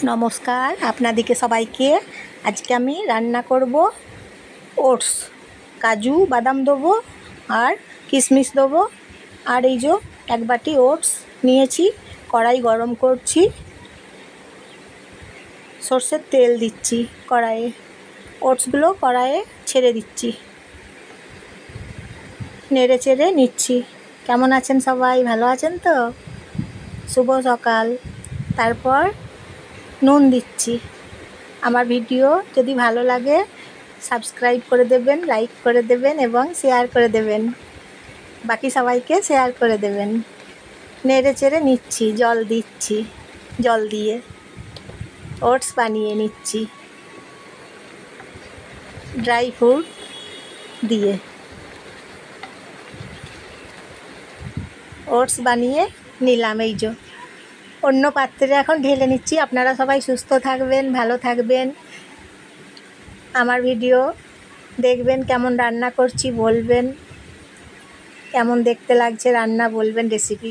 নমস্কার আপনাদেরকে সবাইকে। আজকে আমি রান্না করব ওটস, কাজু বাদাম দেবো আর কিশমিশ দেবো। আর এই যে এক বাটি ওটস নিয়েছি, কড়াই গরম করছি, সর্ষের তেল দিচ্ছি কড়াইয়ে, ওটসগুলো কড়াইয়ে ছেড়ে দিচ্ছি, নেড়ে চেড়ে নিচ্ছি। কেমন আছেন সবাই? ভালো আছেন তো? শুভ সকাল। তারপর নুন দিচ্ছি। আমার ভিডিও যদি ভালো লাগে সাবস্ক্রাইব করে দেবেন, লাইক করে দেবেন এবং শেয়ার করে দেবেন, বাকি সবাইকে শেয়ার করে দেবেন। নেড়ে চেড়ে নিচ্ছি, জল দিচ্ছি, জল দিয়ে ওটস বানিয়ে নিচ্ছি ড্রাই ফ্রুট দিয়ে। ওটস বানিয়ে নিলাম, এই যে অন্য পাত্রে এখন ঢেলে নিচ্ছি। আপনারা সবাই সুস্থ থাকবেন, ভালো থাকবেন। আমার ভিডিও দেখবেন, কেমন রান্না করছি বলবেন, কেমন দেখতে লাগছে রান্না বলবেন, রেসিপি।